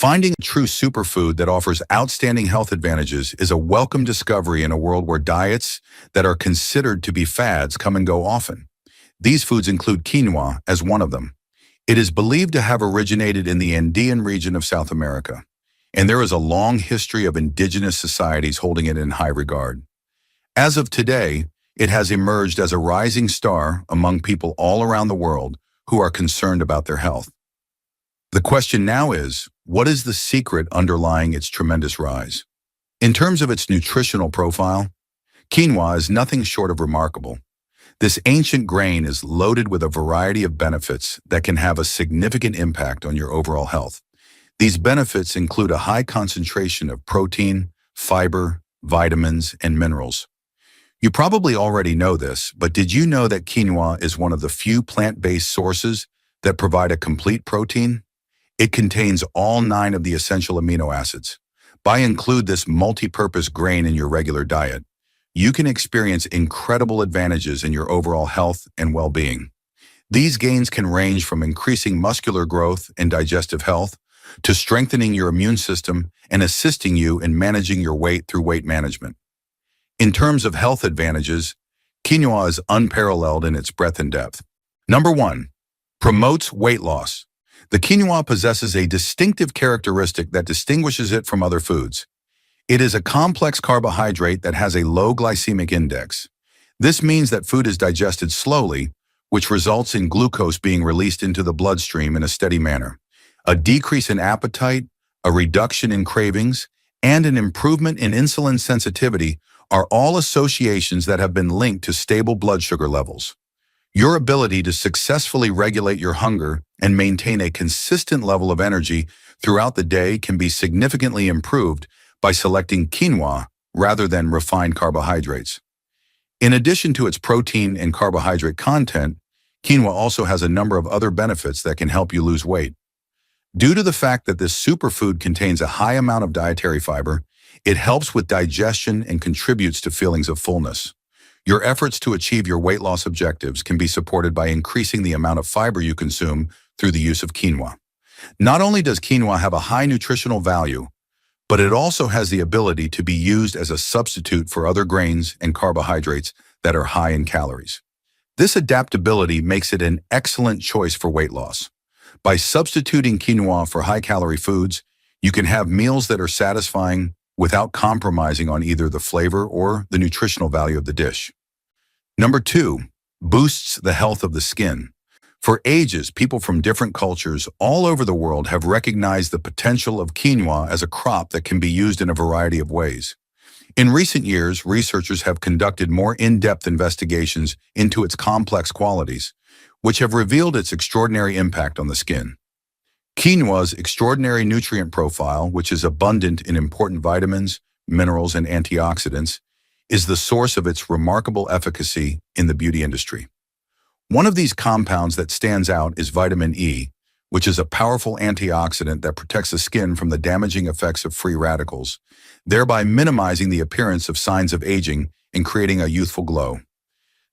Finding a true superfood that offers outstanding health advantages is a welcome discovery in a world where diets that are considered to be fads come and go often. These foods include quinoa as one of them. It is believed to have originated in the Andean region of South America, and there is a long history of indigenous societies holding it in high regard. As of today, it has emerged as a rising star among people all around the world who are concerned about their health. The question now is, what is the secret underlying its tremendous rise? In terms of its nutritional profile, quinoa is nothing short of remarkable. This ancient grain is loaded with a variety of benefits that can have a significant impact on your overall health. These benefits include a high concentration of protein, fiber, vitamins, and minerals. You probably already know this, but did you know that quinoa is one of the few plant-based sources that provide a complete protein? It contains all 9 of the essential amino acids. By include this multi-purpose grain in your regular diet, you can experience incredible advantages in your overall health and well-being. These gains can range from increasing muscular growth and digestive health to strengthening your immune system and assisting you in managing your weight through weight management. In terms of health advantages, quinoa is unparalleled in its breadth and depth. Number 1, promotes weight loss. The quinoa possesses a distinctive characteristic that distinguishes it from other foods. It is a complex carbohydrate that has a low glycemic index. This means that food is digested slowly, which results in glucose being released into the bloodstream in a steady manner. A decrease in appetite, a reduction in cravings, and an improvement in insulin sensitivity are all associations that have been linked to stable blood sugar levels. Your ability to successfully regulate your hunger and maintain a consistent level of energy throughout the day can be significantly improved by selecting quinoa rather than refined carbohydrates. In addition to its protein and carbohydrate content, quinoa also has a number of other benefits that can help you lose weight. Due to the fact that this superfood contains a high amount of dietary fiber, it helps with digestion and contributes to feelings of fullness. Your efforts to achieve your weight loss objectives can be supported by increasing the amount of fiber you consume through the use of quinoa. Not only does quinoa have a high nutritional value, but it also has the ability to be used as a substitute for other grains and carbohydrates that are high in calories. This adaptability makes it an excellent choice for weight loss. By substituting quinoa for high-calorie foods, you can have meals that are satisfying without compromising on either the flavor or the nutritional value of the dish. Number 2, boosts the health of the skin. For ages, people from different cultures all over the world have recognized the potential of quinoa as a crop that can be used in a variety of ways. In recent years, researchers have conducted more in-depth investigations into its complex qualities, which have revealed its extraordinary impact on the skin. Quinoa's extraordinary nutrient profile, which is abundant in important vitamins, minerals, and antioxidants, is the source of its remarkable efficacy in the beauty industry. One of these compounds that stands out is vitamin E, which is a powerful antioxidant that protects the skin from the damaging effects of free radicals, thereby minimizing the appearance of signs of aging and creating a youthful glow.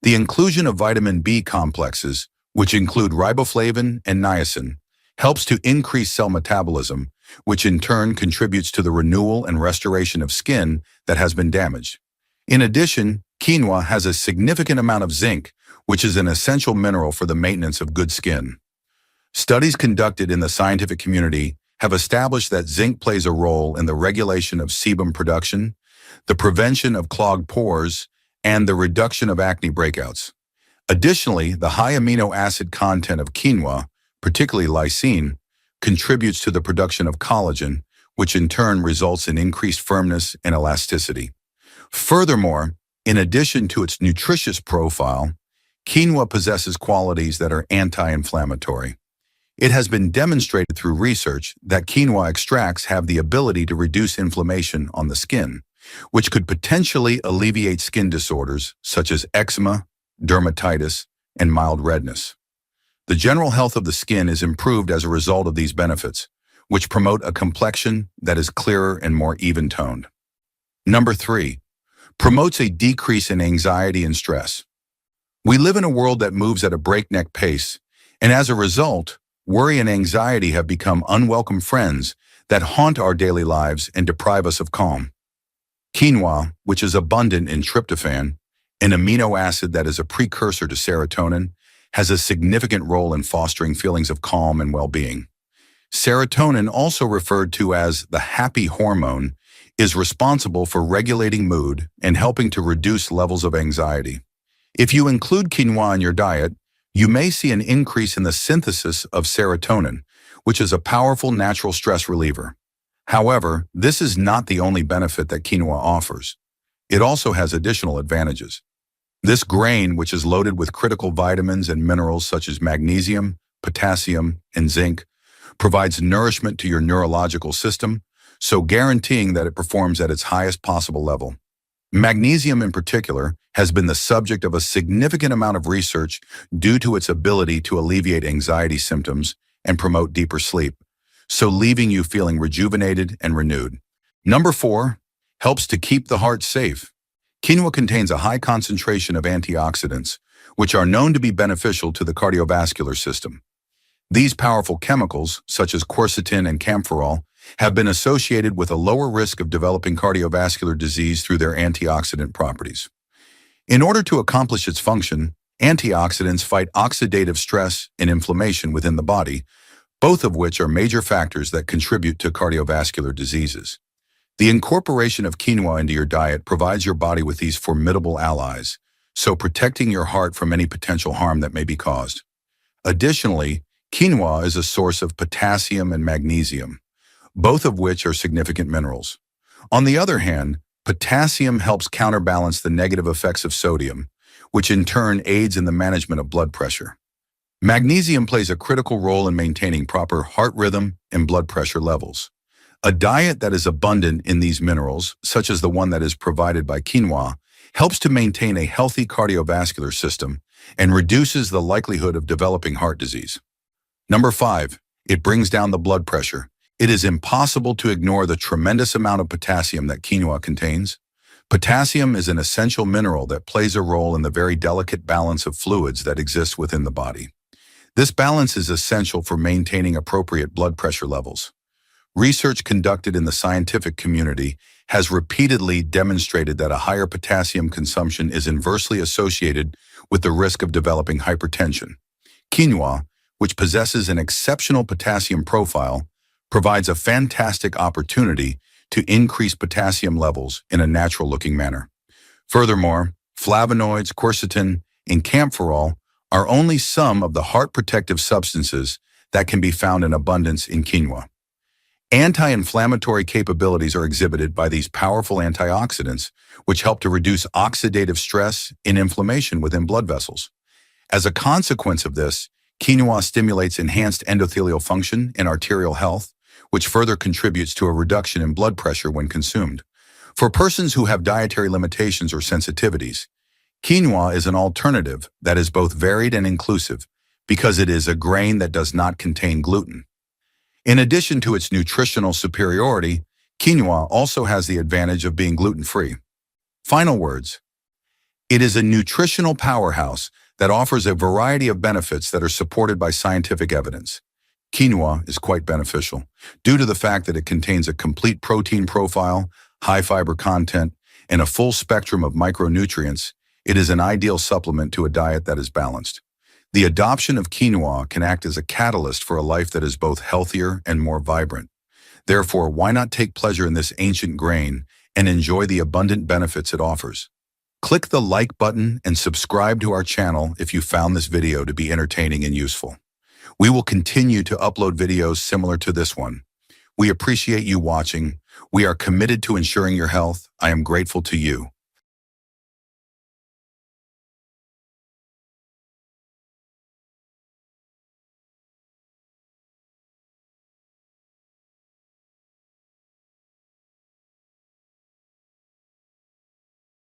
The inclusion of vitamin B complexes, which include riboflavin and niacin, helps to increase cell metabolism, which in turn contributes to the renewal and restoration of skin that has been damaged. In addition, quinoa has a significant amount of zinc, which is an essential mineral for the maintenance of good skin. Studies conducted in the scientific community have established that zinc plays a role in the regulation of sebum production, the prevention of clogged pores, and the reduction of acne breakouts. Additionally, the high amino acid content of quinoa, particularly lysine, contributes to the production of collagen, which in turn results in increased firmness and elasticity. Furthermore, in addition to its nutritious profile, quinoa possesses qualities that are anti-inflammatory. It has been demonstrated through research that quinoa extracts have the ability to reduce inflammation on the skin, which could potentially alleviate skin disorders such as eczema, dermatitis, and mild redness. The general health of the skin is improved as a result of these benefits, which promote a complexion that is clearer and more even-toned. Number 3, promotes a decrease in anxiety and stress. We live in a world that moves at a breakneck pace, and as a result, worry and anxiety have become unwelcome friends that haunt our daily lives and deprive us of calm. Quinoa, which is abundant in tryptophan, an amino acid that is a precursor to serotonin, has a significant role in fostering feelings of calm and well-being. Serotonin, also referred to as the happy hormone, is responsible for regulating mood and helping to reduce levels of anxiety. If you include quinoa in your diet, you may see an increase in the synthesis of serotonin, which is a powerful natural stress reliever. However, this is not the only benefit that quinoa offers. It also has additional advantages. This grain, which is loaded with critical vitamins and minerals such as magnesium, potassium, and zinc, provides nourishment to your neurological system, so guaranteeing that it performs at its highest possible level. Magnesium in particular has been the subject of a significant amount of research due to its ability to alleviate anxiety symptoms and promote deeper sleep, so leaving you feeling rejuvenated and renewed. Number 4, helps to keep the heart safe. Quinoa contains a high concentration of antioxidants, which are known to be beneficial to the cardiovascular system. These powerful chemicals, such as quercetin and camphorol, have been associated with a lower risk of developing cardiovascular disease through their antioxidant properties. In order to accomplish its function, antioxidants fight oxidative stress and inflammation within the body, both of which are major factors that contribute to cardiovascular diseases. The incorporation of quinoa into your diet provides your body with these formidable allies, so protecting your heart from any potential harm that may be caused. Additionally, quinoa is a source of potassium and magnesium, both of which are significant minerals. On the other hand, potassium helps counterbalance the negative effects of sodium, which in turn aids in the management of blood pressure. Magnesium plays a critical role in maintaining proper heart rhythm and blood pressure levels. A diet that is abundant in these minerals, such as the one that is provided by quinoa, helps to maintain a healthy cardiovascular system and reduces the likelihood of developing heart disease. Number 5, it brings down the blood pressure. It is impossible to ignore the tremendous amount of potassium that quinoa contains. Potassium is an essential mineral that plays a role in the very delicate balance of fluids that exists within the body. This balance is essential for maintaining appropriate blood pressure levels. Research conducted in the scientific community has repeatedly demonstrated that a higher potassium consumption is inversely associated with the risk of developing hypertension. Quinoa, which possesses an exceptional potassium profile, provides a fantastic opportunity to increase potassium levels in a natural-looking manner. Furthermore, flavonoids, quercetin, and camphorol are only some of the heart-protective substances that can be found in abundance in quinoa. Anti-inflammatory capabilities are exhibited by these powerful antioxidants, which help to reduce oxidative stress and inflammation within blood vessels. As a consequence of this, quinoa stimulates enhanced endothelial function and arterial health, which further contributes to a reduction in blood pressure when consumed. For persons who have dietary limitations or sensitivities, quinoa is an alternative that is both varied and inclusive because it is a grain that does not contain gluten. In addition to its nutritional superiority, quinoa also has the advantage of being gluten-free. Final words. It is a nutritional powerhouse that offers a variety of benefits that are supported by scientific evidence. Quinoa is quite beneficial due to the fact that it contains a complete protein profile, high fiber content, and a full spectrum of micronutrients. It is an ideal supplement to a diet that is balanced. The adoption of quinoa can act as a catalyst for a life that is both healthier and more vibrant. Therefore, why not take pleasure in this ancient grain and enjoy the abundant benefits it offers? Click the like button and subscribe to our channel if you found this video to be entertaining and useful. We will continue to upload videos similar to this one. We appreciate you watching. We are committed to ensuring your health. I am grateful to you.